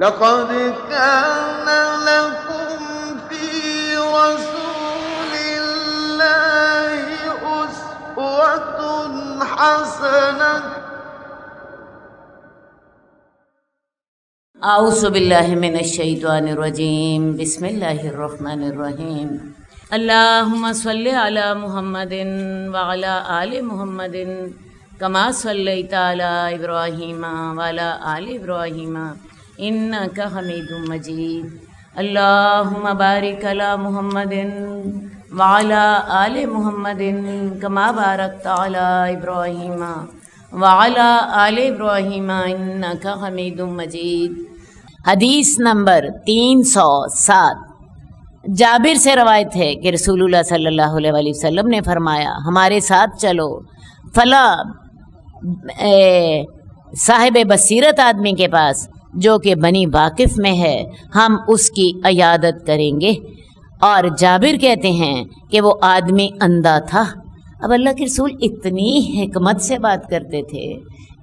لقد كان لكم في رسول الله أسوة حسنة اعوذ باللہ من الشیطان الرجیم بسم اللہ الرحمن الرحیم اللہم صلی علی محمد وعلی آل محمد کما صلیت علی ابراہیم وعلی آل ابراہیم انک حمید مجید اللہم بارک علی محمد وعلی آل محمد کما بارکت علی ابراہیم وعلی آل ابراہیم انک حمید مجید۔ حدیث نمبر 307 جابر سے روایت ہے کہ رسول اللہ صلی اللہ علیہ وآلہ وسلم نے فرمایا ہمارے ساتھ چلو، فلاں صاحب بصیرت آدمی کے پاس جو کہ بنی واقف میں ہے، ہم اس کی عیادت کریں گے۔ اور جابر کہتے ہیں کہ وہ آدمی اندھا تھا۔ اب اللہ کے رسول اتنی حکمت سے بات کرتے تھے،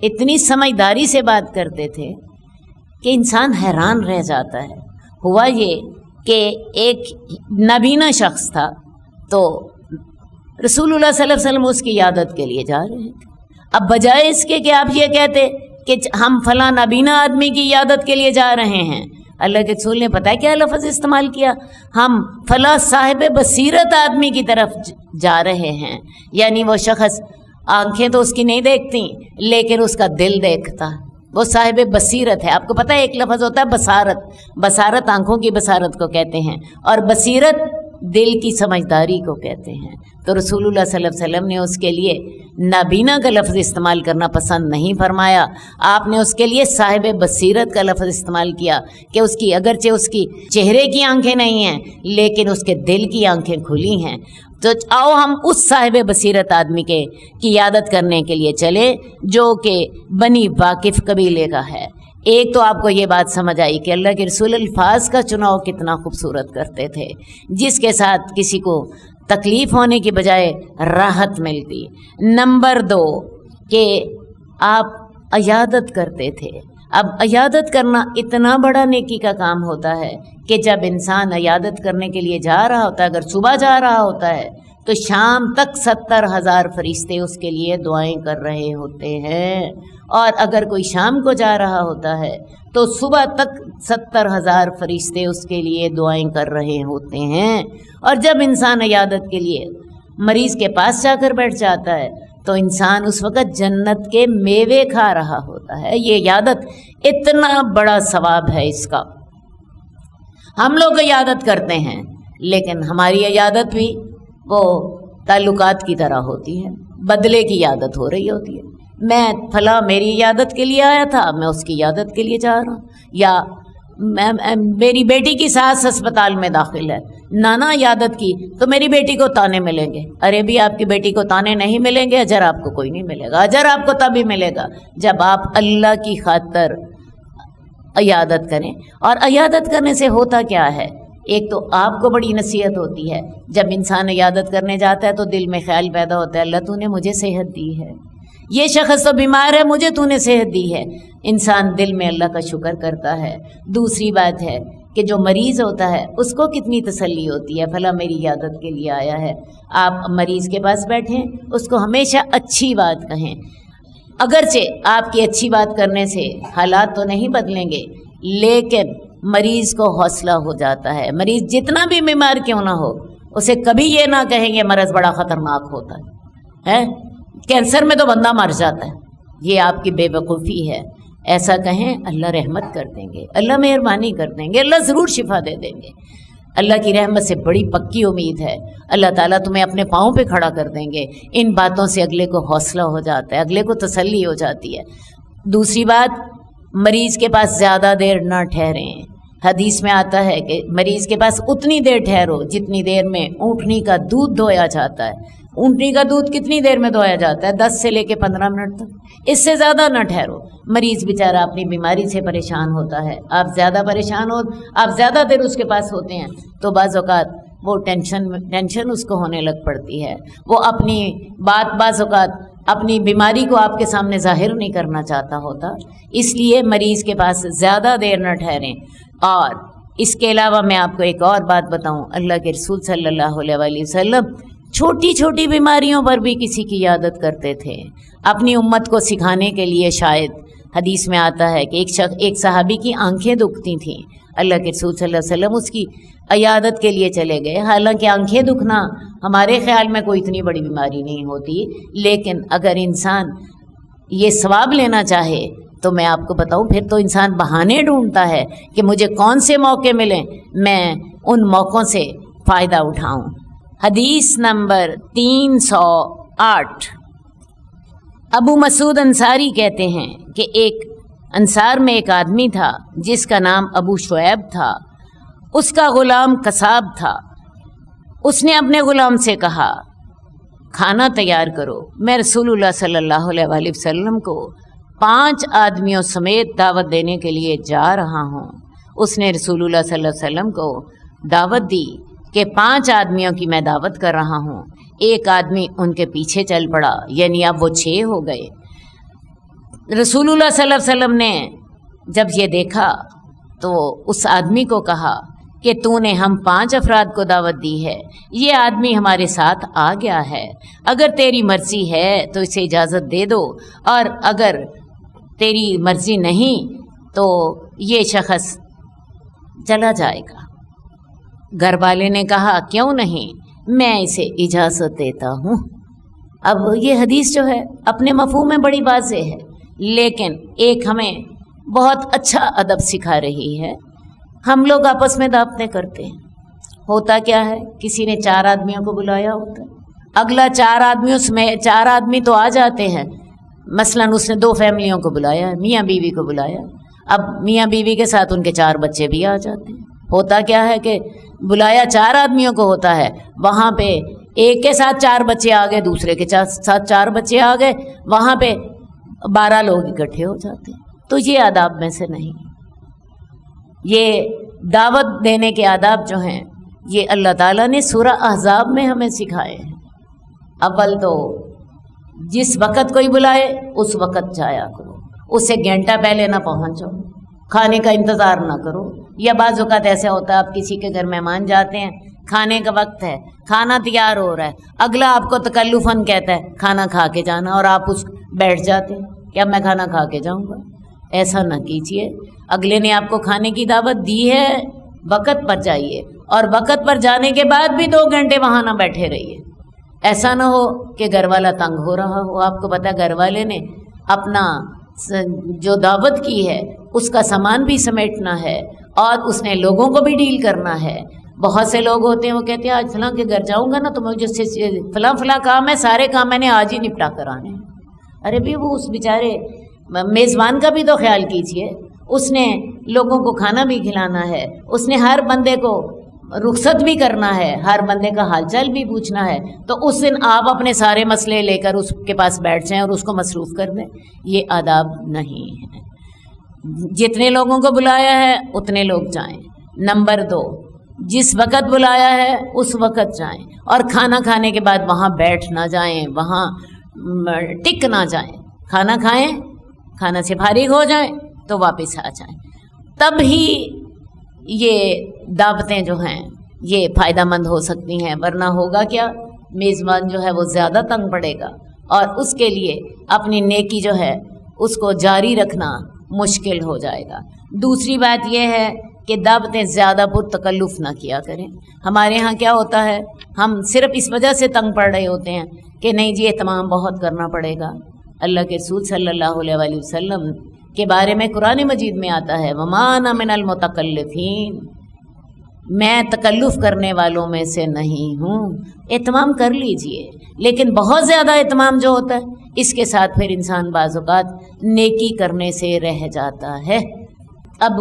اتنی سمجھداری سے بات کرتے تھے کہ انسان حیران رہ جاتا ہے۔ ہوا یہ کہ ایک نابینا شخص تھا، تو رسول اللہ صلی اللہ علیہ وسلم اس کی عیادت کے لیے جا رہے تھے۔ اب بجائے اس کے کہ آپ یہ کہتے کہ ہم فلاں نابینا آدمی کی عیادت کے لیے جا رہے ہیں، اللہ کے رسول نے پتہ ہے کیا لفظ استعمال کیا؟ ہم فلاں صاحب بصیرت آدمی کی طرف جا رہے ہیں، یعنی وہ شخص آنکھیں تو اس کی نہیں دیکھتی لیکن اس کا دل دیکھتا، وہ صاحب بصیرت ہے۔ آپ کو پتہ ہے ایک لفظ ہوتا ہے بصارت، بصارت آنکھوں کی بصارت کو کہتے ہیں، اور بصیرت دل کی سمجھداری کو کہتے ہیں۔ تو رسول اللہ صلی اللہ علیہ وسلم نے اس کے لیے نابینا کا لفظ استعمال کرنا پسند نہیں فرمایا، آپ نے اس کے لیے صاحب بصیرت کا لفظ استعمال کیا کہ اس کی اگرچہ اس کی چہرے کی آنکھیں نہیں ہیں لیکن اس کے دل کی آنکھیں کھلی ہیں۔ تو آؤ ہم اس صاحب بصیرت آدمی کی عیادت کرنے کے لیے چلے جو کہ بنی واقف قبیلے کا ہے۔ ایک تو آپ کو یہ بات سمجھ آئی کہ اللہ کے رسول الفاظ کا چناؤ کتنا خوبصورت کرتے تھے، جس کے ساتھ کسی کو تکلیف ہونے کی بجائے راحت ملتی۔ نمبر 2 کہ آپ عیادت کرتے تھے۔ اب عیادت کرنا اتنا بڑا نیکی کا کام ہوتا ہے کہ جب انسان عیادت کرنے کے لیے جا رہا ہوتا ہے، اگر صبح جا رہا ہوتا ہے تو شام تک 70,000 فرشتے اس کے لیے دعائیں کر رہے ہوتے ہیں، اور اگر کوئی شام کو جا رہا ہوتا ہے تو صبح تک 70,000 فرشتے اس کے لیے دعائیں کر رہے ہوتے ہیں۔ اور جب انسان عیادت کے لیے مریض کے پاس جا کر بیٹھ جاتا ہے تو انسان اس وقت جنت کے میوے کھا رہا ہوتا ہے۔ یہ عیادت اتنا بڑا ثواب ہے اس کا۔ ہم لوگ عیادت کرتے ہیں لیکن ہماری عیادت بھی وہ تعلقات کی طرح ہوتی ہے، بدلے کی عیادت ہو رہی ہوتی ہے۔ میں فلاں میری عیادت کے لیے آیا تھا، میں اس کی عیادت کے لیے جا رہا ہوں، یا میری بیٹی کی ساس اسپتال میں داخل ہے، نانا عیادت کی تو میری بیٹی کو تانے ملیں گے۔ ارے بھی آپ کی بیٹی کو تانے نہیں ملیں گے، اجر آپ کو کوئی نہیں ملے گا۔ اجر آپ کو تبھی ملے گا جب آپ اللہ کی خاطر عیادت کریں۔ اور عیادت کرنے سے ہوتا کیا ہے؟ ایک تو آپ کو بڑی نصیحت ہوتی ہے، جب انسان عیادت کرنے جاتا ہے تو دل میں خیال پیدا ہوتا ہے اللہ تو نے مجھے صحت دی ہے، یہ شخص تو بیمار ہے مجھے تو نے صحت دی ہے، انسان دل میں اللہ کا شکر کرتا ہے۔ دوسری بات ہے کہ جو مریض ہوتا ہے اس کو کتنی تسلی ہوتی ہے، فلاں میری عیادت کے لیے آیا ہے۔ آپ مریض کے پاس بیٹھیں، اس کو ہمیشہ اچھی بات کہیں، اگرچہ آپ کی اچھی بات کرنے سے حالات تو نہیں بدلیں گے لیکن مریض کو حوصلہ ہو جاتا ہے۔ مریض جتنا بھی بیمار کیوں نہ ہو اسے کبھی یہ نہ کہیں گے مرض بڑا خطرناک ہوتا ہے، کینسر میں تو بندہ مر جاتا ہے، یہ آپ کی بے وقوفی ہے۔ ایسا کہیں اللہ رحمت کر دیں گے، اللہ مہربانی کر دیں گے، اللہ ضرور شفا دے دیں گے۔ اللہ کی رحمت سے بڑی پکی امید ہے، اللہ تعالیٰ تمہیں اپنے پاؤں پہ کھڑا کر دیں گے۔ ان باتوں سے اگلے کو حوصلہ ہو جاتا ہے، اگلے کو تسلی ہو جاتی ہے۔ دوسری بات، مریض کے پاس زیادہ دیر نہ ٹھہریں۔ حدیث میں آتا ہے کہ مریض کے پاس اتنی دیر ٹھہرو جتنی دیر میں اونٹنی کا دودھ دھویا جاتا ہے۔ اونٹنی کا دودھ کتنی دیر میں دھویا جاتا ہے؟ 10 سے لے کے 15 منٹ تک، اس سے زیادہ نہ ٹھہرو۔ مریض بیچارہ اپنی بیماری سے پریشان ہوتا ہے، آپ زیادہ پریشان ہو، آپ زیادہ دیر اس کے پاس ہوتے ہیں تو بعض اوقات وہ ٹینشن اس کو ہونے لگ پڑتی ہے، وہ اپنی بات بعض اوقات اپنی بیماری کو آپ کے سامنے ظاہر نہیں کرنا چاہتا ہوتا، اس لیے مریض کے پاس زیادہ دیر نہ ٹھہریں۔ اور اس کے علاوہ میں آپ کو ایک اور بات بتاؤں، اللہ کے رسول صلی اللہ علیہ وآلہ وسلم چھوٹی چھوٹی بیماریوں پر بھی کسی کی عیادت کرتے تھے، اپنی امت کو سکھانے کے لیے۔ شاید حدیث میں آتا ہے کہ ایک صحابی کی آنکھیں دکھتی تھیں، اللہ کے رسول صلی اللہ علیہ وسلم اس کی عیادت کے لیے چلے گئے۔ حالانکہ آنکھیں دکھنا ہمارے خیال میں کوئی اتنی بڑی بیماری نہیں ہوتی، لیکن اگر انسان یہ ثواب لینا چاہے تو میں آپ کو بتاؤں، پھر تو انسان بہانے ڈھونڈتا ہے کہ مجھے کون سے موقع ملیں، میں ان موقعوں سے فائدہ اٹھاؤں۔ حدیث نمبر 308، ابو مسعود انصاری کہتے ہیں کہ ایک انصار میں ایک آدمی تھا جس کا نام ابو شعیب تھا، اس کا غلام قصاب تھا۔ اس نے اپنے غلام سے کہا کھانا تیار کرو، میں رسول اللہ صلی اللہ علیہ وآلہ وسلم کو 5 آدمیوں سمیت دعوت دینے کے لیے جا رہا ہوں۔ اس نے رسول اللہ صلی اللہ علیہ وسلم کو دعوت دی کہ 5 آدمیوں کی میں دعوت کر رہا ہوں۔ ایک آدمی ان کے پیچھے چل پڑا، یعنی اب وہ 6 ہو گئے۔ رسول اللہ صلی اللہ علیہ وسلم نے جب یہ دیکھا تو اس آدمی کو کہا کہ تو نے ہم 5 افراد کو دعوت دی ہے، یہ آدمی ہمارے ساتھ آ گیا ہے، اگر تیری مرضی ہے تو اسے اجازت دے دو، اور اگر تیری مرضی نہیں تو یہ شخص چلا جائے گا۔ گھر والے نے کہا کیوں نہیں، میں اسے اجازت دیتا ہوں۔ اب یہ حدیث جو ہے اپنے مفہوم میں بڑی واضح ہے، لیکن ایک ہمیں بہت اچھا ادب سکھا رہی ہے۔ ہم لوگ آپس میں دعوتیں کرتے ہیں، ہوتا کیا ہے، کسی نے 4 آدمیوں کو بلایا ہوتا ہے، اگلا 4 آدمیوں میں 4 آدمی تو آ جاتے ہیں، مثلا اس نے 2 فیملیوں کو بلایا، میاں بیوی کو بلایا، اب میاں بیوی کے ساتھ ان کے 4 بچے بھی آ جاتے ہیں۔ ہوتا کیا ہے کہ بلایا 4 آدمیوں کو ہوتا ہے، وہاں پہ ایک کے ساتھ 4 بچے آ گئے، دوسرے کے ساتھ 4 بچے آ گئے، وہاں پہ 12 لوگ اکٹھے ہو جاتے ہیں۔ تو یہ آداب میں سے نہیں، یہ دعوت دینے کے آداب جو ہیں یہ اللہ تعالیٰ نے سورہ احزاب میں ہمیں سکھائے ہیں۔ اول تو جس وقت کوئی بلائے اس وقت جایا کرو، اس سے گھنٹہ پہلے نہ پہنچ جاؤ، کھانے کا انتظار نہ کرو۔ یا بعض اوقات ایسا ہوتا ہے آپ کسی کے گھر مہمان جاتے ہیں، کھانے کا وقت ہے، کھانا تیار ہو رہا ہے، اگلا آپ کو تکلفاً کہتا ہے کھانا کھا کے جانا، اور آپ بیٹھ جاتے ہیں کہ اب میں کھانا کھا کے جاؤں گا۔ ایسا نہ کیجیے، اگلے نے آپ کو کھانے کی دعوت دی ہے، وقت پر جائیے، اور وقت پر جانے کے بعد بھی 2 گھنٹے وہاں نہ بیٹھے رہیے۔ ایسا نہ ہو کہ گھر والا تنگ ہو رہا ہو، آپ کو پتہ گھر والے نے اپنا جو دعوت کی ہے اس کا سامان بھی سمیٹنا ہے، اور اس نے لوگوں کو بھی ڈیل کرنا ہے۔ بہت سے لوگ ہوتے ہیں وہ کہتے ہیں آج فلاں کے گھر جاؤں گا نا تو مجھے فلاں کام ہے، سارے کام میں نے آج ہی نپٹا کر آنے ہیں۔ ارے بھی وہ اس بیچارے میزبان کا بھی تو خیال کیجئے، اس نے لوگوں کو کھانا بھی کھلانا ہے، اس نے ہر بندے کو رخصت بھی کرنا ہے، ہر بندے کا حال چال بھی پوچھنا ہے، تو اس دن آپ اپنے سارے مسئلے لے کر اس کے پاس بیٹھ جائیں اور اس کو مصروف کر دیں، یہ آداب نہیں ہے۔ جتنے لوگوں کو بلایا ہے اتنے لوگ جائیں۔ نمبر 2، جس وقت بلایا ہے اس وقت جائیں، اور کھانا کھانے کے بعد وہاں بیٹھ نہ جائیں، وہاں ٹک نہ جائیں، کھانا کھائیں، کھانا سے فارغ ہو جائیں تو واپس آ جائیں، تب ہی یہ دعوتیں جو ہیں یہ فائدہ مند ہو سکتی ہیں، ورنہ ہوگا کیا، میزبان جو ہے وہ زیادہ تنگ پڑے گا، اور اس کے لیے اپنی نیکی جو ہے اس کو جاری رکھنا مشکل ہو جائے گا۔ دوسری بات یہ ہے کہ دعوتیں زیادہ پرتکلف نہ کیا کریں۔ ہمارے ہاں کیا ہوتا ہے، ہم صرف اس وجہ سے تنگ پڑ رہے ہوتے ہیں کہ نہیں جی اہتمام بہت کرنا پڑے گا۔ اللہ کے رسول صلی اللہ علیہ وآلہ وسلم کے بارے میں قرآن مجید میں آتا ہے وَمَا أَنَا مِنَ الْمُتَكَلِّفِينَ، میں تکلف کرنے والوں میں سے نہیں ہوں۔ اہتمام کر لیجئے، لیکن بہت زیادہ اہتمام جو ہوتا ہے اس کے ساتھ پھر انسان بعض اوقات نیکی کرنے سے رہ جاتا ہے۔ اب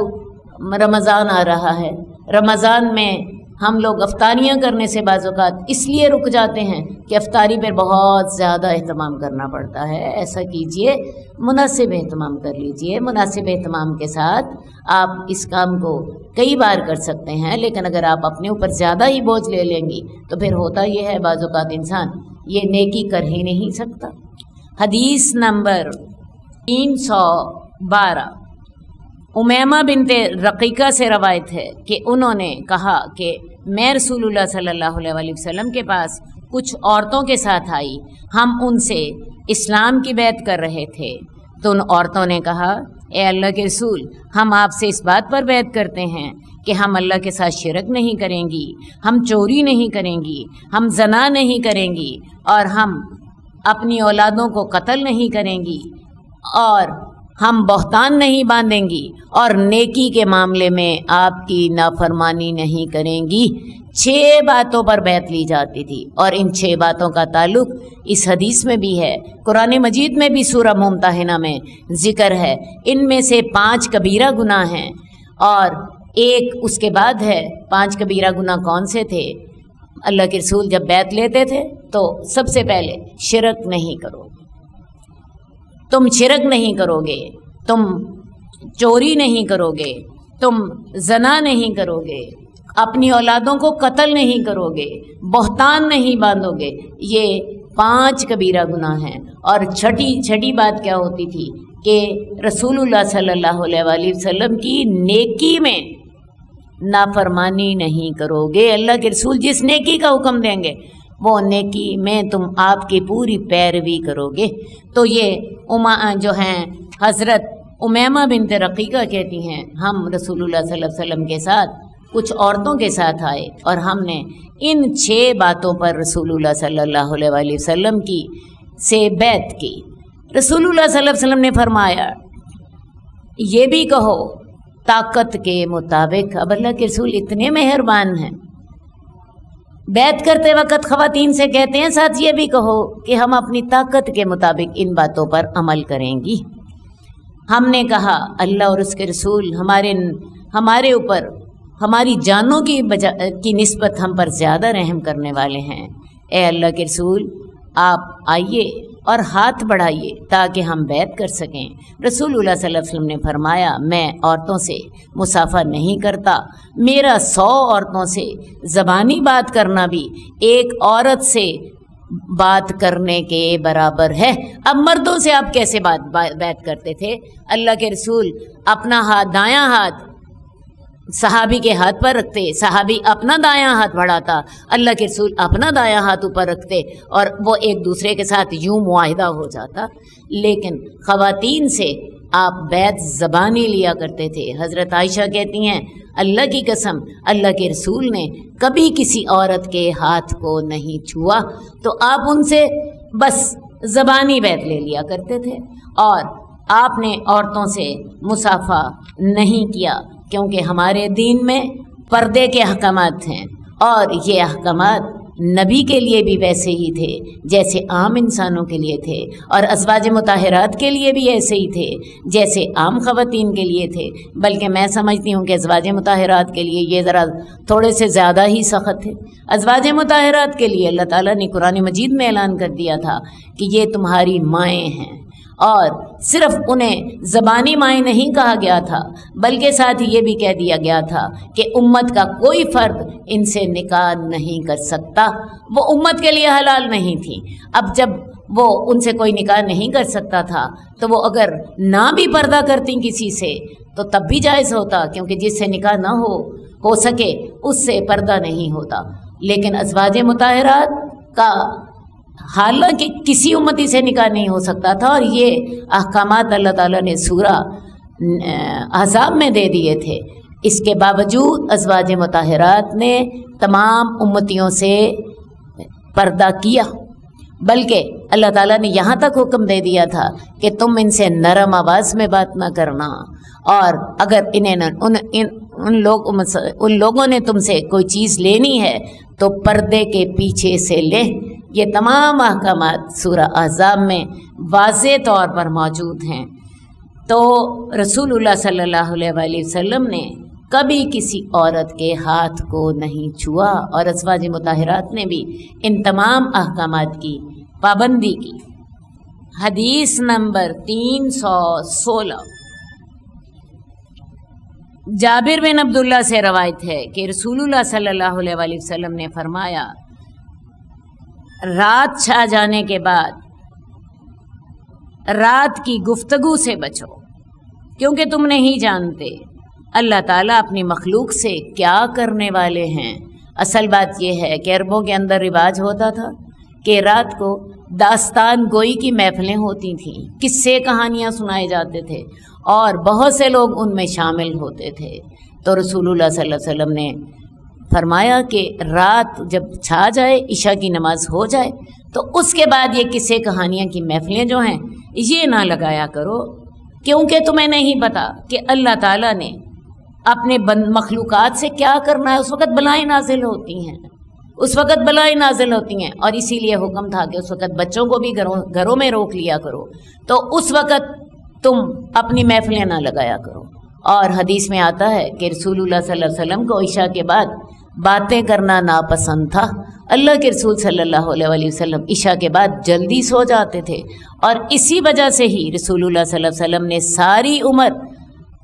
رمضان آ رہا ہے، رمضان میں ہم لوگ افطاریاں کرنے سے بعض اوقات اس لیے رک جاتے ہیں کہ افطاری پر بہت زیادہ اہتمام کرنا پڑتا ہے۔ ایسا کیجئے، مناسب اہتمام کر لیجئے، مناسب اہتمام کے ساتھ آپ اس کام کو کئی بار کر سکتے ہیں، لیکن اگر آپ اپنے اوپر زیادہ ہی بوجھ لے لیں گی تو پھر ہوتا یہ ہے بعض اوقات انسان یہ نیکی کر ہی نہیں سکتا۔ حدیث نمبر 312 امیمہ بنت رقیقہ سے روایت ہے کہ انہوں نے کہا کہ میں رسول اللہ صلی اللہ علیہ وسلم کے پاس کچھ عورتوں کے ساتھ آئی، ہم ان سے اسلام کی بیعت کر رہے تھے، تو ان عورتوں نے کہا اے اللہ کے رسول، ہم آپ سے اس بات پر بیعت کرتے ہیں کہ ہم اللہ کے ساتھ شرک نہیں کریں گی، ہم چوری نہیں کریں گی، ہم زنا نہیں کریں گی، اور ہم اپنی اولادوں کو قتل نہیں کریں گی، اور ہم بہتان نہیں باندھیں گی، اور نیکی کے معاملے میں آپ کی نافرمانی نہیں کریں گی۔ 6 باتوں پر بیعت لی جاتی تھی، اور ان 6 باتوں کا تعلق اس حدیث میں بھی ہے، قرآن مجید میں بھی سورہ ممتحنہ میں ذکر ہے۔ ان میں سے 5 کبیرہ گناہ ہیں، اور ایک اس کے بعد ہے۔ 5 کبیرہ گناہ کون سے تھے؟ اللہ کے رسول جب بیعت لیتے تھے تو سب سے پہلے شرک نہیں کرو، تم شرک نہیں کرو گے، تم چوری نہیں کرو گے، تم زنا نہیں کرو گے، اپنی اولادوں کو قتل نہیں کرو گے، بہتان نہیں باندھو گے۔ یہ 5 کبیرہ گناہ ہیں۔ اور چھٹی بات کیا ہوتی تھی کہ رسول اللہ صلی اللہ علیہ وسلم کی نیکی میں نافرمانی نہیں کرو گے۔ اللہ کے رسول جس نیکی کا حکم دیں گے وہ نیکی میں تم آپ کی پوری پیروی کرو گے۔ تو یہ جو ہیں حضرت امیمہ بنت رقیقہ کہتی ہیں ہم رسول اللہ صلی اللہ علیہ وسلم کے ساتھ کچھ عورتوں کے ساتھ آئے، اور ہم نے ان 6 باتوں پر رسول اللہ صلی اللہ علیہ وسلم کی سے بیعت کی۔ رسول اللہ صلی اللہ علیہ وسلم نے فرمایا یہ بھی کہو طاقت کے مطابق۔ اب اللہ کے رسول اتنے مہربان ہیں، بیعت کرتے وقت خواتین سے کہتے ہیں ساتھ یہ بھی کہو کہ ہم اپنی طاقت کے مطابق ان باتوں پر عمل کریں گی۔ ہم نے کہا اللہ اور اس کے رسول ہمارے اوپر ہماری جانوں کی نسبت ہم پر زیادہ رحم کرنے والے ہیں۔ اے اللہ کے رسول آپ آئیے اور ہاتھ بڑھائیے تاکہ ہم بیعت کر سکیں۔ رسول اللہ صلی اللہ علیہ وسلم نے فرمایا میں عورتوں سے مصافحہ نہیں کرتا، میرا 100 عورتوں سے زبانی بات کرنا بھی ایک عورت سے بات کرنے کے برابر ہے۔ اب مردوں سے آپ کیسے بیعت کرتے تھے؟ اللہ کے رسول اپنا دایاں ہاتھ صحابی کے ہاتھ پر رکھتے، صحابی اپنا دایاں ہاتھ بڑھاتا، اللہ کے رسول اپنا دایاں ہاتھ اوپر رکھتے، اور وہ ایک دوسرے کے ساتھ یوں معاہدہ ہو جاتا۔ لیکن خواتین سے آپ بیعت زبانی لیا کرتے تھے۔ حضرت عائشہ کہتی ہیں اللہ کی قسم اللہ کے رسول نے کبھی کسی عورت کے ہاتھ کو نہیں چھوا، تو آپ ان سے بس زبانی بیعت لے لیا کرتے تھے، اور آپ نے عورتوں سے مصافحہ نہیں کیا، کیونکہ ہمارے دین میں پردے کے احکامات ہیں، اور یہ احکامات نبی کے لیے بھی ویسے ہی تھے جیسے عام انسانوں کے لیے تھے، اور ازواج مطہرات کے لیے بھی ایسے ہی تھے جیسے عام خواتین کے لیے تھے۔ بلکہ میں سمجھتی ہوں کہ ازواج مطہرات کے لیے یہ ذرا تھوڑے سے زیادہ ہی سخت تھے۔ ازواج مطہرات کے لیے اللہ تعالیٰ نے قرآن مجید میں اعلان کر دیا تھا کہ یہ تمہاری مائیں ہیں، اور صرف انہیں زبانی مائیں نہیں کہا گیا تھا بلکہ ساتھ ہی یہ بھی کہہ دیا گیا تھا کہ امت کا کوئی فرد ان سے نکاح نہیں کر سکتا، وہ امت کے لیے حلال نہیں تھی۔ اب جب وہ ان سے کوئی نکاح نہیں کر سکتا تھا تو وہ اگر نہ بھی پردہ کرتی کسی سے تو تب بھی جائز ہوتا، کیونکہ جس سے نکاح نہ ہو سکے اس سے پردہ نہیں ہوتا۔ لیکن ازواج مطہرات کا حالانکہ کسی امتی سے نکاح نہیں ہو سکتا تھا، اور یہ احکامات اللہ تعالیٰ نے سورہ احزاب میں دے دیے تھے، اس کے باوجود ازواج مطہرات نے تمام امتیوں سے پردہ کیا، بلکہ اللہ تعالیٰ نے یہاں تک حکم دے دیا تھا کہ تم ان سے نرم آواز میں بات نہ کرنا، اور اگر ان لوگوں نے تم سے کوئی چیز لینی ہے تو پردے کے پیچھے سے لے۔ یہ تمام احکامات سورہ احزاب میں واضح طور پر موجود ہیں۔ تو رسول اللہ صلی اللہ علیہ وسلم نے کبھی کسی عورت کے ہاتھ کو نہیں چھوا، اور ازواج مطہرات نے بھی ان تمام احکامات کی پابندی کی۔ حدیث نمبر 316 جابر بن عبداللہ سے روایت ہے کہ رسول اللہ صلی اللہ علیہ وسلم نے فرمایا رات چھا جانے کے بعد رات کی گفتگو سے بچو، کیونکہ تم نہیں جانتے اللہ تعالیٰ اپنی مخلوق سے کیا کرنے والے ہیں۔ اصل بات یہ ہے کہ عربوں کے اندر رواج ہوتا تھا کہ رات کو داستان گوئی کی محفلیں ہوتی تھیں، قصے کہانیاں سنائے جاتے تھے اور بہت سے لوگ ان میں شامل ہوتے تھے۔ تو رسول اللہ صلی اللہ علیہ وسلم نے فرمایا کہ رات جب چھا جائے، عشاء کی نماز ہو جائے، تو اس کے بعد یہ قصے کہانیاں کی محفلیں جو ہیں یہ نہ لگایا کرو، کیونکہ تمہیں نہیں پتا کہ اللہ تعالیٰ نے اپنے مخلوقات سے کیا کرنا ہے۔ اس وقت بلائیں نازل ہوتی ہیں، اس وقت بلائیں نازل ہوتی ہیں، اور اسی لیے حکم تھا کہ اس وقت بچوں کو بھی گھروں میں روک لیا کرو، تو اس وقت تم اپنی محفلیں نہ لگایا کرو۔ اور حدیث میں آتا ہے کہ رسول اللہ صلی اللہ علیہ وسلم کو عشاء کے بعد باتیں کرنا ناپسند تھا۔ اللہ کے رسول صلی اللہ علیہ وسلم عشاء کے بعد جلدی سو جاتے تھے، اور اسی وجہ سے ہی رسول اللہ صلی اللہ علیہ وسلم نے ساری عمر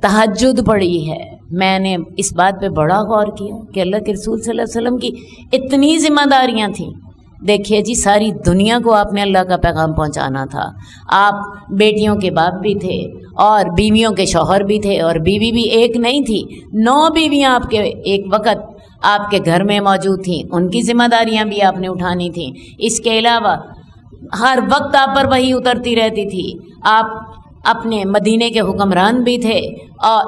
تہجد پڑھی ہے۔ میں نے اس بات پہ بڑا غور کیا کہ اللہ کے رسول صلی اللہ علیہ وسلم کی اتنی ذمہ داریاں تھیں۔ دیکھیے جی، ساری دنیا کو آپ نے اللہ کا پیغام پہنچانا تھا۔ آپ بیٹیوں کے باپ بھی تھے اور بیویوں کے شوہر بھی تھے، اور بیوی بھی ایک نہیں تھی، 9 بیویاں آپ کے ایک وقت آپ کے گھر میں موجود تھیں، ان کی ذمہ داریاں بھی آپ نے اٹھانی تھیں۔ اس کے علاوہ ہر وقت آپ پر وحی اترتی رہتی تھی، آپ اپنے مدینے کے حکمران بھی تھے، اور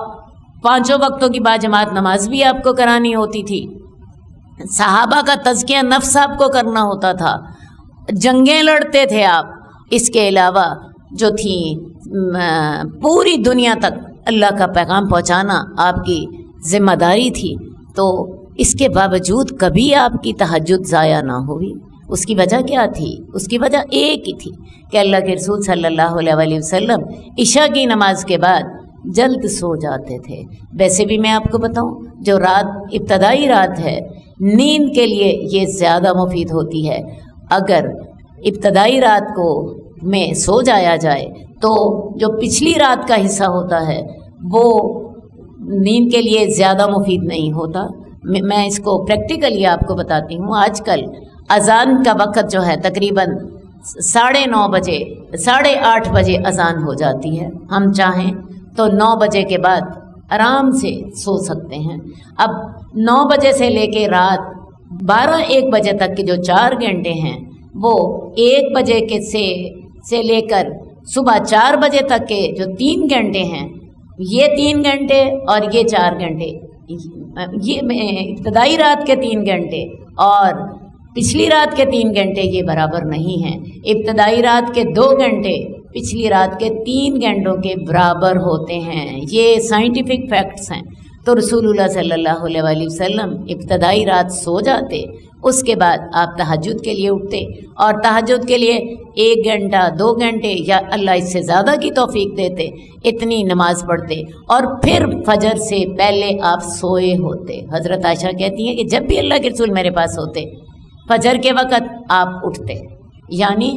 5 وقتوں کی باجماعت نماز بھی آپ کو کرانی ہوتی تھی، صحابہ کا تزکیہ نفس آپ کو کرنا ہوتا تھا، جنگیں لڑتے تھے آپ۔ اس کے علاوہ جو تھیں پوری دنیا تک اللہ کا پیغام پہنچانا آپ کی ذمہ داری تھی، تو اس کے باوجود کبھی آپ کی تہجد ضائع نہ ہوئی۔ اس کی وجہ کیا تھی؟ اس کی وجہ ایک ہی تھی کہ اللہ کے رسول صلی اللہ علیہ وسلم عشاء کی نماز کے بعد جلد سو جاتے تھے۔ ویسے بھی میں آپ کو بتاؤں، جو رات ابتدائی رات ہے، نیند کے لیے یہ زیادہ مفید ہوتی ہے۔ اگر ابتدائی رات کو میں سو جایا جائے تو جو پچھلی رات کا حصہ ہوتا ہے وہ نیند کے لیے زیادہ مفید نہیں ہوتا۔ میں اس کو پریکٹیکلی آپ کو بتاتی ہوں۔ آج کل اذان کا وقت جو ہے تقریباً 9:30 بجے، 8:30 بجے اذان ہو جاتی ہے۔ ہم چاہیں تو 9 بجے کے بعد آرام سے سو سکتے ہیں۔ اب 9 بجے سے لے کے رات 12-1 بجے تک کے جو 4 گھنٹے ہیں، وہ 1 بجے کے سے لے کر صبح 4 بجے تک کے جو 3 گھنٹے ہیں، یہ 3 گھنٹے اور یہ 4 گھنٹے، یہ ابتدائی رات کے 3 گھنٹے اور پچھلی رات کے 3 گھنٹے یہ برابر نہیں ہیں۔ ابتدائی رات کے 2 گھنٹے پچھلی رات کے 3 گھنٹوں کے برابر ہوتے ہیں۔ یہ سائنٹیفک فیکٹس ہیں۔ تو رسول اللہ صلی اللہ علیہ وسلم ابتدائی رات سو جاتے، اس کے بعد آپ تہجد کے لیے اٹھتے، اور تہجد کے لیے 1 گھنٹہ 2 گھنٹے یا اللہ اس سے زیادہ کی توفیق دیتے، اتنی نماز پڑھتے، اور پھر فجر سے پہلے آپ سوئے ہوتے۔ حضرت عائشہ کہتی ہیں کہ جب بھی اللہ کے رسول میرے پاس ہوتے، فجر کے وقت آپ اٹھتے، یعنی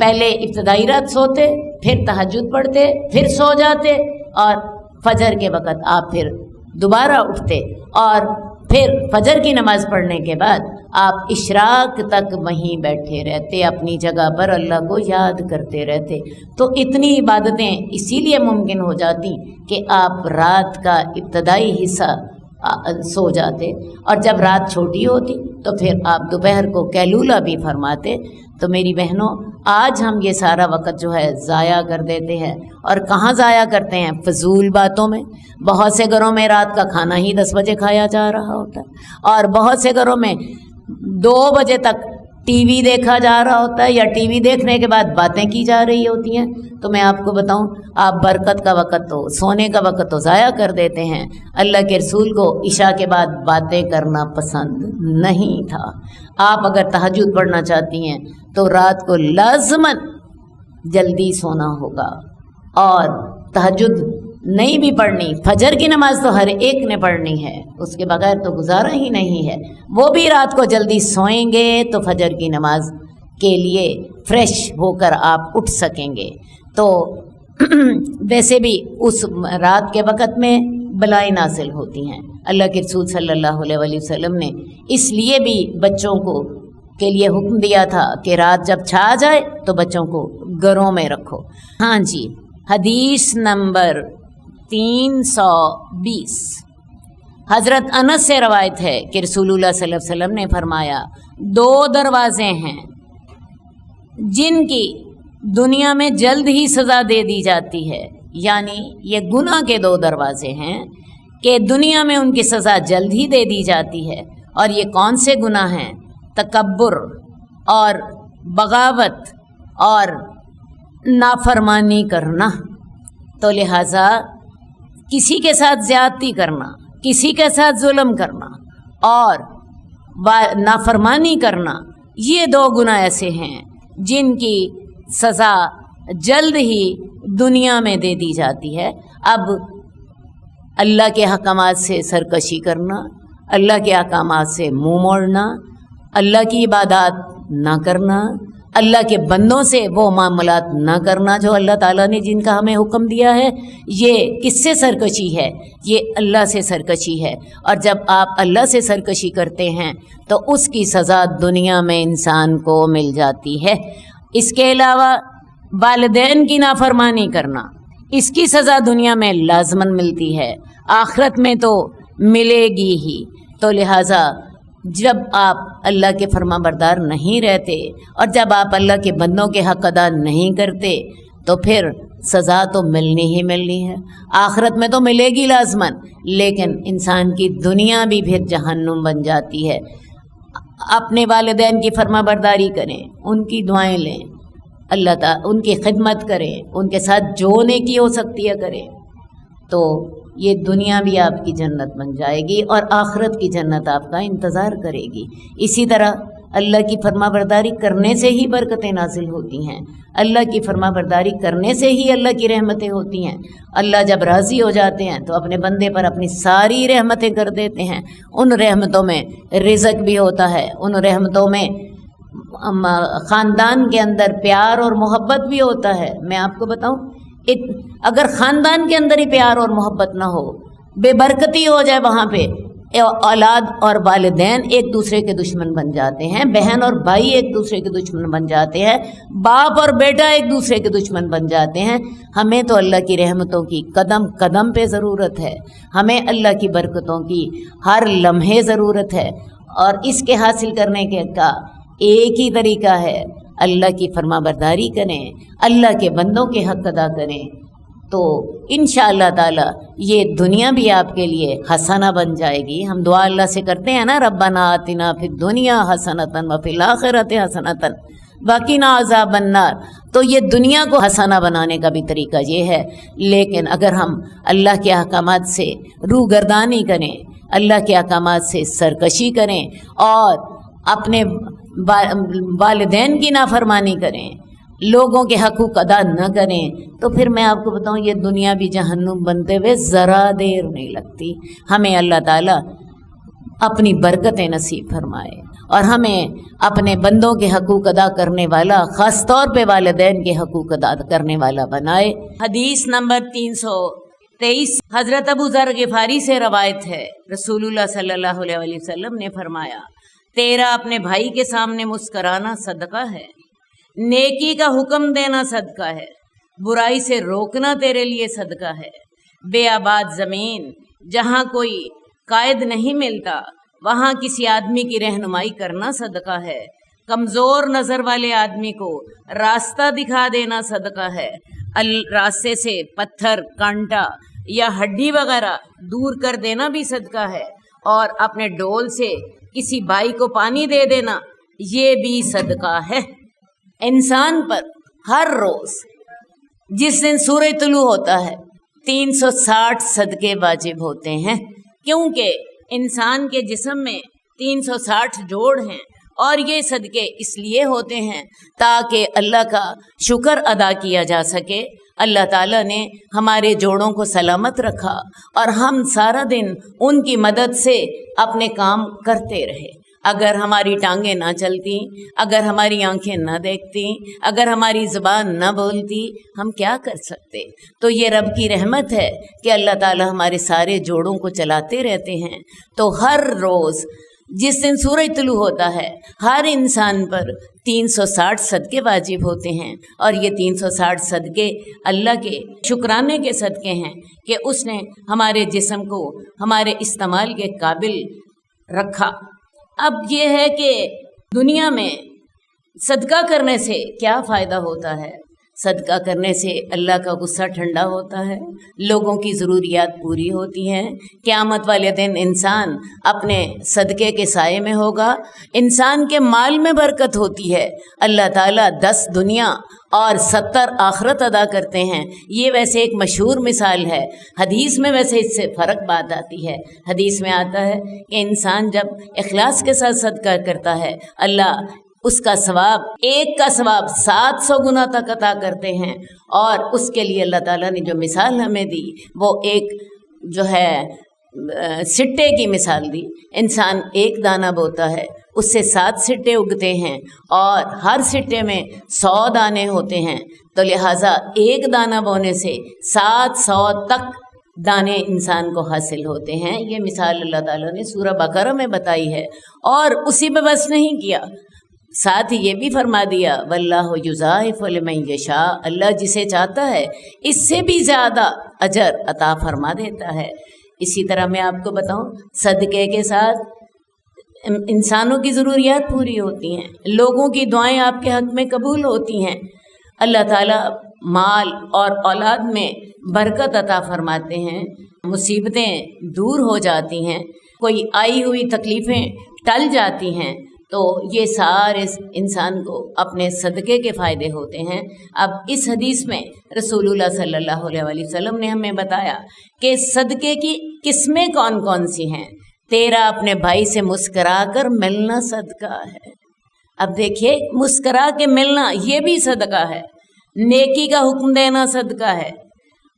پہلے ابتدائی رات سوتے، پھر تہجد پڑھتے، پھر سو جاتے، اور فجر کے وقت آپ پھر دوبارہ اٹھتے، اور پھر فجر کی نماز پڑھنے کے بعد آپ اشراق تک وہیں بیٹھے رہتے، اپنی جگہ پر اللہ کو یاد کرتے رہتے۔ تو اتنی عبادتیں اسی لیے ممکن ہو جاتی کہ آپ رات کا ابتدائی حصہ سو جاتے، اور جب رات چھوٹی ہوتی تو پھر آپ دوپہر کو قیلولہ بھی فرماتے۔ تو میری بہنوں، آج ہم یہ سارا وقت جو ہے ضائع کر دیتے ہیں، اور کہاں ضائع کرتے ہیں؟ فضول باتوں میں۔ بہت سے گھروں میں رات کا کھانا ہی 10 بجے کھایا جا رہا ہوتا ہے، اور بہت سے گھروں میں 2 بجے تک ٹی وی دیکھا جا رہا ہوتا ہے، یا ٹی وی دیکھنے کے بعد باتیں کی جا رہی ہوتی ہیں۔ تو میں آپ کو بتاؤں، آپ برکت کا وقت تو، سونے کا وقت تو ضائع کر دیتے ہیں۔ اللہ کے رسول کو عشاء کے بعد باتیں کرنا پسند نہیں تھا۔ آپ اگر تہجد پڑھنا چاہتی ہیں تو رات کو لازماً جلدی سونا ہوگا، اور تہجد نہیں بھی پڑھنی، فجر کی نماز تو ہر ایک نے پڑھنی ہے، اس کے بغیر تو گزارا ہی نہیں ہے۔ وہ بھی رات کو جلدی سوئیں گے تو فجر کی نماز کے لیے فریش ہو کر آپ اٹھ سکیں گے۔ تو ویسے بھی اس رات کے وقت میں بلائیں نازل ہوتی ہیں۔ اللہ کے رسول صلی اللہ علیہ وسلم نے اس لیے بھی بچوں کو کے لیے حکم دیا تھا کہ رات جب چھا جائے تو بچوں کو گھروں میں رکھو۔ ہاں جی، حدیث نمبر 320 حضرت انس سے روایت ہے کہ رسول اللہ صلی اللہ علیہ وسلم نے فرمایا 2 دروازے ہیں جن کی دنیا میں جلد ہی سزا دے دی جاتی ہے، یعنی یہ گناہ کے 2 دروازے ہیں کہ دنیا میں ان کی سزا جلد ہی دے دی جاتی ہے۔ اور یہ کون سے گناہ ہیں؟ تکبر اور بغاوت اور نافرمانی کرنا۔ تو لہٰذا کسی کے ساتھ زیادتی کرنا، کسی کے ساتھ ظلم کرنا اور نافرمانی کرنا، یہ 2 گناہ ایسے ہیں جن کی سزا جلد ہی دنیا میں دے دی جاتی ہے۔ اب اللہ کے احکامات سے سرکشی کرنا، اللہ کے احکامات سے منہ موڑنا، اللہ کی عبادات نہ کرنا، اللہ کے بندوں سے وہ معاملات نہ کرنا جو اللہ تعالیٰ نے جن کا ہمیں حکم دیا ہے، یہ کس سے سرکشی ہے؟ یہ اللہ سے سرکشی ہے۔ اور جب آپ اللہ سے سرکشی کرتے ہیں تو اس کی سزا دنیا میں انسان کو مل جاتی ہے۔ اس کے علاوہ والدین کی نافرمانی کرنا، اس کی سزا دنیا میں لازماً ملتی ہے، آخرت میں تو ملے گی ہی۔ تو لہٰذا جب آپ اللہ کے فرما بردار نہیں رہتے اور جب آپ اللہ کے بندوں کے حق ادا نہیں کرتے تو پھر سزا تو ملنی ہی ملنی ہے، آخرت میں تو ملے گی لازماً، لیکن انسان کی دنیا بھی پھر جہنم بن جاتی ہے۔ اپنے والدین کی فرما برداری کریں، ان کی دعائیں لیں، اللہ تعالیٰ ان کی خدمت کریں، ان کے ساتھ جو نیکی ہو سکتی ہے کریں، تو یہ دنیا بھی آپ کی جنت بن جائے گی اور آخرت کی جنت آپ کا انتظار کرے گی۔ اسی طرح اللہ کی فرما برداری کرنے سے ہی برکتیں نازل ہوتی ہیں، اللہ کی فرما برداری کرنے سے ہی اللہ کی رحمتیں ہوتی ہیں۔ اللہ جب راضی ہو جاتے ہیں تو اپنے بندے پر اپنی ساری رحمتیں کر دیتے ہیں۔ ان رحمتوں میں رزق بھی ہوتا ہے، ان رحمتوں میں خاندان کے اندر پیار اور محبت بھی ہوتا ہے۔ میں آپ کو بتاؤں، اگر خاندان کے اندر ہی پیار اور محبت نہ ہو، بے برکتی ہو جائے، وہاں پہ اولاد اور والدین ایک دوسرے کے دشمن بن جاتے ہیں، بہن اور بھائی ایک دوسرے کے دشمن بن جاتے ہیں، باپ اور بیٹا ایک دوسرے کے دشمن بن جاتے ہیں۔ ہمیں تو اللہ کی رحمتوں کی قدم قدم پہ ضرورت ہے، ہمیں اللہ کی برکتوں کی ہر لمحے ضرورت ہے، اور اس کے حاصل کرنے کا ایک ہی طریقہ ہے، اللہ کی فرما برداری کریں، اللہ کے بندوں کے حق ادا کریں، تو انشاءاللہ تعالی یہ دنیا بھی آپ کے لیے حسنہ بن جائے گی۔ ہم دعا اللہ سے کرتے ہیں نا، ربنا آتنا فی الدنیا حسنۃ وفی الآخرۃ حسنۃ وقنا عذاب النار۔ تو یہ دنیا کو حسنہ بنانے کا بھی طریقہ یہ ہے، لیکن اگر ہم اللہ کے احکامات سے روگردانی کریں، اللہ کے احکامات سے سرکشی کریں اور اپنے والدین کی نافرمانی کریں، لوگوں کے حقوق ادا نہ کریں، تو پھر میں آپ کو بتاؤں یہ دنیا بھی جہنم بنتے ہوئے ذرا دیر نہیں لگتی۔ ہمیں اللہ تعالیٰ اپنی برکتیں نصیب فرمائے اور ہمیں اپنے بندوں کے حقوق ادا کرنے والا، خاص طور پہ والدین کے حقوق ادا کرنے والا بنائے۔ حدیث نمبر 323 حضرت ابو ذر غفاری سے روایت ہے، رسول اللہ صلی اللہ علیہ وسلم نے فرمایا، تیرا اپنے بھائی کے سامنے مسکرانا صدقہ ہے، نیکی کا حکم دینا صدقہ ہے، برائی سے روکنا تیرے لیے صدقہ ہے، بے آباد زمین جہاں کوئی قائد نہیں ملتا وہاں کسی آدمی کی رہنمائی کرنا صدقہ ہے، کمزور نظر والے آدمی کو راستہ دکھا دینا صدقہ ہے، راستے سے پتھر، کانٹا یا ہڈی وغیرہ دور کر دینا بھی صدقہ ہے، اور اپنے ڈول سے کسی بائی کو پانی دے دینا یہ بھی صدقہ ہے۔ انسان پر ہر روز جس دن سورج طلوع ہوتا ہے 360 صدقے واجب ہوتے ہیں، کیونکہ انسان کے جسم میں 360 جوڑ ہیں، اور یہ صدقے اس لیے ہوتے ہیں تاکہ اللہ کا شکر ادا کیا جا سکے۔ اللہ تعالیٰ نے ہمارے جوڑوں کو سلامت رکھا اور ہم سارا دن ان کی مدد سے اپنے کام کرتے رہے۔ اگر ہماری ٹانگیں نہ چلتی، اگر ہماری آنکھیں نہ دیکھتی، اگر ہماری زبان نہ بولتی، ہم کیا کر سکتے؟ تو یہ رب کی رحمت ہے کہ اللہ تعالیٰ ہمارے سارے جوڑوں کو چلاتے رہتے ہیں۔ تو ہر روز جس دن سورج طلوع ہوتا ہے ہر انسان پر 360 صدقے واجب ہوتے ہیں، اور یہ 360 صدقے اللہ کے شکرانے کے صدقے ہیں کہ اس نے ہمارے جسم کو ہمارے استعمال کے قابل رکھا۔ اب یہ ہے کہ دنیا میں صدقہ کرنے سے کیا فائدہ ہوتا ہے؟ صدقہ کرنے سے اللہ کا غصہ ٹھنڈا ہوتا ہے، لوگوں کی ضروریات پوری ہوتی ہیں، قیامت والے دن انسان اپنے صدقے کے سائے میں ہوگا، انسان کے مال میں برکت ہوتی ہے، اللہ تعالیٰ 10 دنیا اور 70 آخرت ادا کرتے ہیں۔ یہ ویسے ایک مشہور مثال ہے، حدیث میں ویسے اس سے فرق بات آتی ہے۔ حدیث میں آتا ہے کہ انسان جب اخلاص کے ساتھ صدقہ کرتا ہے، اللہ اس کا ثواب، ایک کا ثواب 700 گنا تک عطا کرتے ہیں، اور اس کے لیے اللہ تعالیٰ نے جو مثال ہمیں دی وہ ایک جو ہے سٹے کی مثال دی۔ انسان ایک دانہ بوتا ہے، اس سے 7 سٹے اگتے ہیں، اور ہر سٹے میں 100 دانے ہوتے ہیں، تو لہٰذا ایک دانہ بونے سے 700 تک دانے انسان کو حاصل ہوتے ہیں۔ یہ مثال اللہ تعالیٰ نے سورہ بقرہ میں بتائی ہے، اور اسی پہ بس نہیں کیا، ساتھ ہی یہ بھی فرما دیا واللہ یضاعف لمن یشاء، اللہ جسے چاہتا ہے اس سے بھی زیادہ اجر عطا فرما دیتا ہے۔ اسی طرح میں آپ کو بتاؤں، صدقے کے ساتھ انسانوں کی ضروریات پوری ہوتی ہیں، لوگوں کی دعائیں آپ کے حق میں قبول ہوتی ہیں، اللہ تعالیٰ مال اور اولاد میں برکت عطا فرماتے ہیں، مصیبتیں دور ہو جاتی ہیں، کوئی آئی ہوئی تکلیفیں ٹل جاتی ہیں، تو یہ سارے انسان کو اپنے صدقے کے فائدے ہوتے ہیں۔ اب اس حدیث میں رسول اللہ صلی اللہ علیہ وسلم نے ہمیں بتایا کہ صدقے کی قسمیں کون کون سی ہیں۔ تیرا اپنے بھائی سے مسکرا کر ملنا صدقہ ہے۔ اب دیکھیے، مسکرا کے ملنا یہ بھی صدقہ ہے، نیکی کا حکم دینا صدقہ ہے،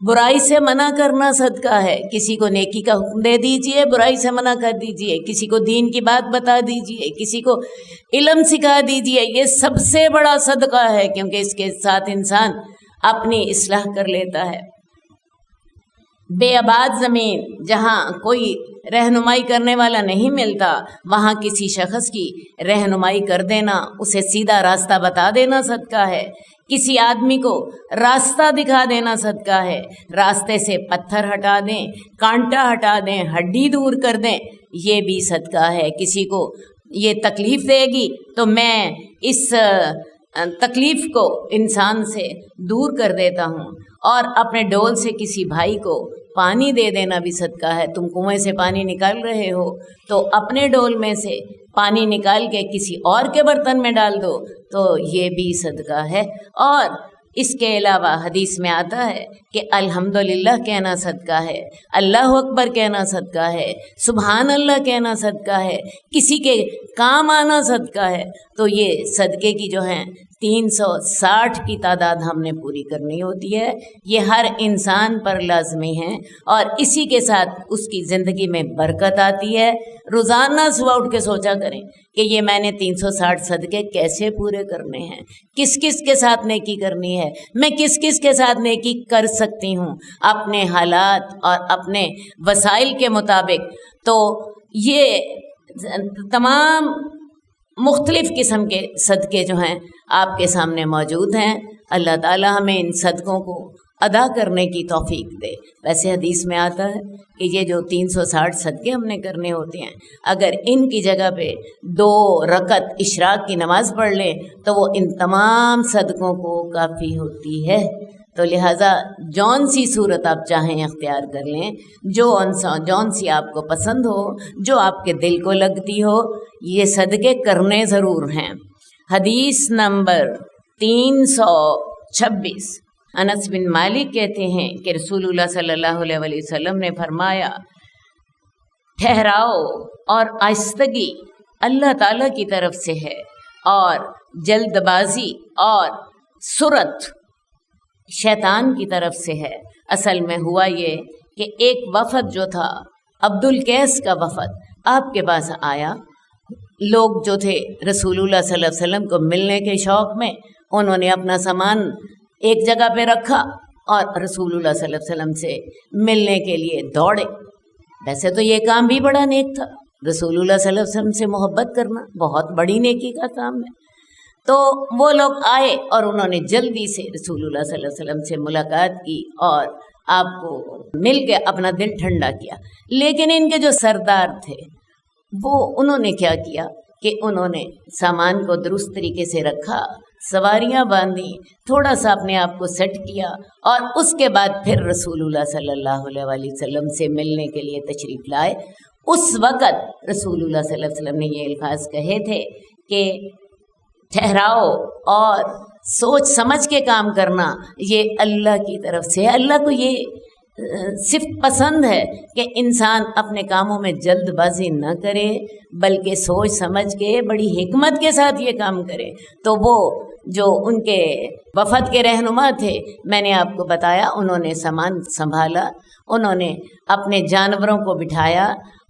برائی سے منع کرنا صدقہ ہے، کسی کو نیکی کا حکم دے دیجئے، برائی سے منع کر دیجئے، کسی کو دین کی بات بتا دیجئے، کسی کو علم سکھا دیجئے، یہ سب سے بڑا صدقہ ہے، کیونکہ اس کے ساتھ انسان اپنی اصلاح کر لیتا ہے۔ بے آباد زمین جہاں کوئی رہنمائی کرنے والا نہیں ملتا، وہاں کسی شخص کی رہنمائی کر دینا، اسے سیدھا راستہ بتا دینا صدقہ ہے۔ کسی آدمی کو راستہ دکھا دینا صدقہ ہے، راستے سے پتھر ہٹا دیں، کانٹا ہٹا دیں، ہڈی دور کر دیں، یہ بھی صدقہ ہے۔ کسی کو یہ تکلیف دے گی تو میں اس تکلیف کو انسان سے دور کر دیتا ہوں، اور اپنے ڈول سے کسی بھائی کو پانی دے دینا بھی صدقہ ہے۔ تم کنویں سے پانی نکال رہے ہو تو اپنے ڈول میں سے پانی نکال کے کسی اور کے برتن میں ڈال دو، تو یہ بھی صدقہ ہے۔ اور اس کے علاوہ حدیث میں آتا ہے کہ الحمدللہ کہنا صدقہ ہے، اللہ اکبر کہنا صدقہ ہے، سبحان اللہ کہنا صدقہ ہے، کسی کے کام آنا صدقہ ہے۔ تو یہ صدقے کی جو ہیں 360 کی تعداد ہم نے پوری کرنی ہوتی ہے، یہ ہر انسان پر لازمی ہے، اور اسی کے ساتھ اس کی زندگی میں برکت آتی ہے۔ روزانہ صبح اٹھ کے سوچا کریں کہ یہ میں نے 360 صدقے کیسے پورے کرنے ہیں، کس کس کے ساتھ نیکی کرنی ہے، میں کس کس کے ساتھ نیکی کر سکتی ہوں اپنے حالات اور اپنے وسائل کے مطابق۔ تو یہ تمام مختلف قسم کے صدقے جو ہیں آپ کے سامنے موجود ہیں۔ اللہ تعالی ہمیں ان صدقوں کو ادا کرنے کی توفیق دے۔ ویسے حدیث میں آتا ہے کہ یہ جو 360 صدقے ہم نے کرنے ہوتے ہیں، اگر ان کی جگہ پہ 2 رکعت اشراق کی نماز پڑھ لیں تو وہ ان تمام صدقوں کو کافی ہوتی ہے۔ تو لہٰذا جون سی صورت آپ چاہیں اختیار کر لیں، جون سی آپ کو پسند ہو، جو آپ کے دل کو لگتی ہو، یہ صدقے کرنے ضرور ہیں۔ حدیث نمبر 326، انس بن مالک کہتے ہیں کہ رسول اللہ صلی اللہ علیہ وسلم نے فرمایا، ٹھہراؤ اور آہستگی اللہ تعالیٰ کی طرف سے ہے، اور جلد بازی اور سرعت شیطان کی طرف سے ہے۔ اصل میں ہوا یہ کہ ایک وفد جو تھا، عبد القیس کا وفد، آپ کے پاس آیا۔ لوگ جو تھے رسول اللہ صلی اللہ علیہ وسلم کو ملنے کے شوق میں، انہوں نے اپنا سامان ایک جگہ پہ رکھا اور رسول اللہ صلی اللہ علیہ وسلم سے ملنے کے لیے دوڑے۔ ویسے تو یہ کام بھی بڑا نیک تھا، رسول اللہ صلی اللہ علیہ وسلم سے محبت کرنا بہت بڑی نیکی کا کام ہے۔ تو وہ لوگ آئے اور انہوں نے جلدی سے رسول اللہ صلی اللہ علیہ وسلم سے ملاقات کی اور آپ کو مل کے اپنا دل ٹھنڈا کیا۔ لیکن ان کے جو سردار تھے وہ انہوں نے کیا کیا کہ انہوں نے سامان کو درست طریقے سے رکھا، سواریاں باندھی، تھوڑا سا اپنے آپ کو سیٹ کیا، اور اس کے بعد پھر رسول اللہ صلی اللہ علیہ وسلم سے ملنے کے لیے تشریف لائے۔ اس وقت رسول اللہ صلی اللہ علیہ وسلم نے یہ الفاظ کہے تھے کہ ٹھہراؤ اور سوچ سمجھ کے کام کرنا یہ اللہ کی طرف سے ہے۔ اللہ کو یہ صرف پسند ہے کہ انسان اپنے کاموں میں جلد بازی نہ کرے، بلکہ سوچ سمجھ کے بڑی حکمت کے ساتھ یہ کام کرے۔ تو وہ جو ان کے وفد کے رہنما تھے، میں نے آپ کو بتایا، انہوں نے سامان سنبھالا، انہوں نے اپنے جانوروں کو بٹھایا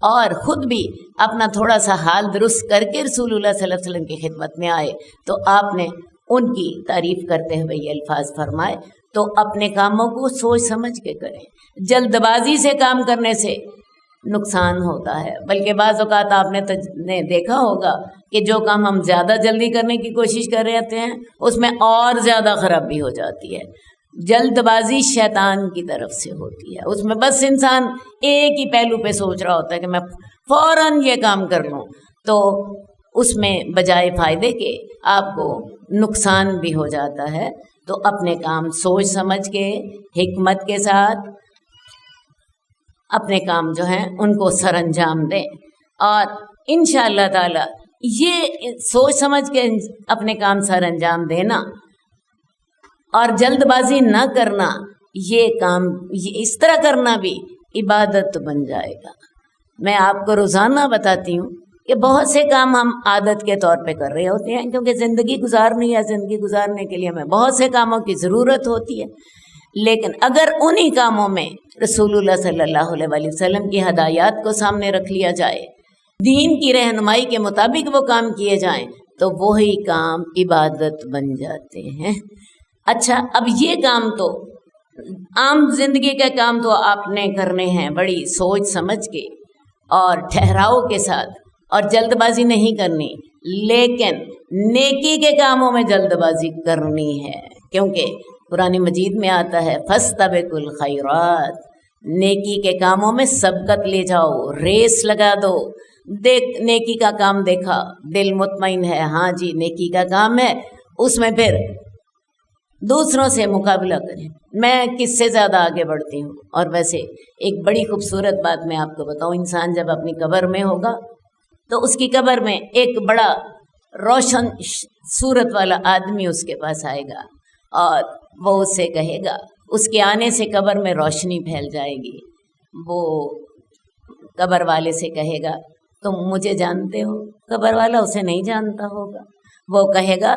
اور خود بھی اپنا تھوڑا سا حال درست کر کے رسول اللہ صلی اللہ علیہ وسلم کی خدمت میں آئے۔ تو آپ نے ان کی تعریف کرتے ہوئے یہ الفاظ فرمائے، تو اپنے کاموں کو سوچ سمجھ کے کریں۔ جلد بازی سے کام کرنے سے نقصان ہوتا ہے، بلکہ بعض اوقات آپ نے دیکھا ہوگا کہ جو کام ہم زیادہ جلدی کرنے کی کوشش کر رہے ہوتے ہیں اس میں اور زیادہ خرابی ہو جاتی ہے۔ جلد بازی شیطان کی طرف سے ہوتی ہے، اس میں بس انسان ایک ہی پہلو پہ سوچ رہا ہوتا ہے کہ میں فوراً یہ کام کر لوں، تو اس میں بجائے فائدے کے آپ کو نقصان بھی ہو جاتا ہے۔ تو اپنے کام سوچ سمجھ کے حکمت کے ساتھ اپنے کام جو ہیں ان کو سر انجام دیں، اور انشاءاللہ تعالی یہ سوچ سمجھ کے اپنے کام سر انجام دینا اور جلد بازی نہ کرنا، یہ کام اس طرح کرنا بھی عبادت بن جائے گا۔ میں آپ کو روزانہ بتاتی ہوں کہ بہت سے کام ہم عادت کے طور پہ کر رہے ہوتے ہیں، کیونکہ زندگی گزارنی ہے، زندگی گزارنے کے لیے ہمیں بہت سے کاموں کی ضرورت ہوتی ہے۔ لیکن اگر انہی کاموں میں رسول اللہ صلی اللہ علیہ وسلم کی ہدایات کو سامنے رکھ لیا جائے، دین کی رہنمائی کے مطابق وہ کام کیے جائیں، تو وہی کام عبادت بن جاتے ہیں۔ اچھا، اب یہ کام تو عام زندگی کے کام تو آپ نے کرنے ہیں بڑی سوچ سمجھ کے اور ٹھہراؤ کے ساتھ، اور جلد بازی نہیں کرنی، لیکن نیکی کے کاموں میں جلد بازی کرنی ہے، کیونکہ قرآن مجید میں آتا ہے فاستبقوا الخیرات، نیکی کے کاموں میں سبقت لے جاؤ، ریس لگا دو۔ دیکھ نیکی کا کام دیکھا، دل مطمئن ہے، ہاں جی نیکی کا کام ہے، اس میں پھر دوسروں سے مقابلہ کریں، میں کس سے زیادہ آگے بڑھتی ہوں۔ اور ویسے ایک بڑی خوبصورت بات میں آپ کو بتاؤں، انسان جب اپنی قبر میں ہوگا تو اس کی قبر میں ایک بڑا روشن صورت والا آدمی اس کے پاس آئے گا، اور وہ اس سے کہے گا، اس کے آنے سے قبر میں روشنی پھیل جائے گی۔ وہ قبر والے سے کہے گا تم مجھے جانتے ہو؟ قبر والا اسے نہیں جانتا ہوگا۔ وہ کہے گا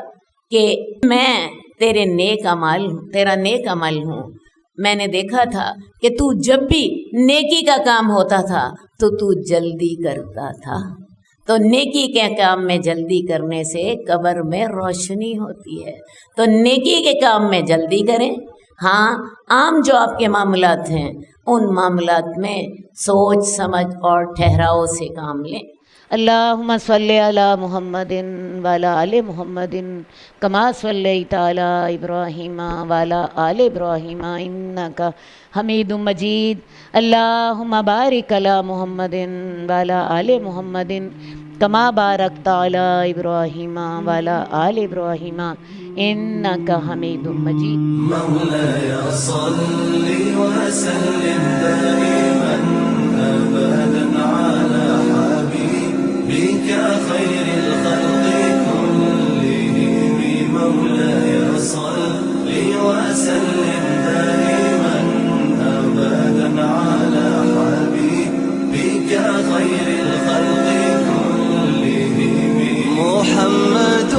کہ میں تیرا نیک عمل ہوں، میں نے دیکھا تھا کہ تو جب بھی نیکی کا کام ہوتا تھا تو جلدی کرتا تھا۔ تو نیکی کے کام میں جلدی کرنے سے قبر میں روشنی ہوتی ہے، تو نیکی کے کام میں جلدی کریں۔ ہاں، عام جو آپ کے معاملات ہیں ان معاملات میں سوچ سمجھ اور ٹھہراؤ سے کام لیں۔ اللہم صلی علی محمد وعلی آل محمد کما صلیت علی ابراہیم وعلی آل ابراہیم انک حمید مجید۔ اللہم بارک علی محمد وعلی آل محمد کما بارکت علی ابراہیم وعلی آل ابراہیم انک حمید مجید۔ مولاي صل وسلم دائما ابدا على حبيبك خير الخلق كلهم، مولاي صل وسلم دائما ابدا على حبيبك خير الخلق كلهم، محمد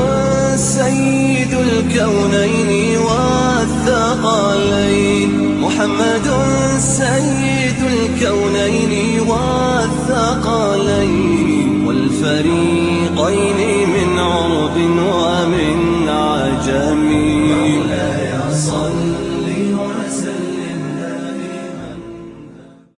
سيد الكونين والثقلين، محمد سيد الكونين والثقلين والفريقين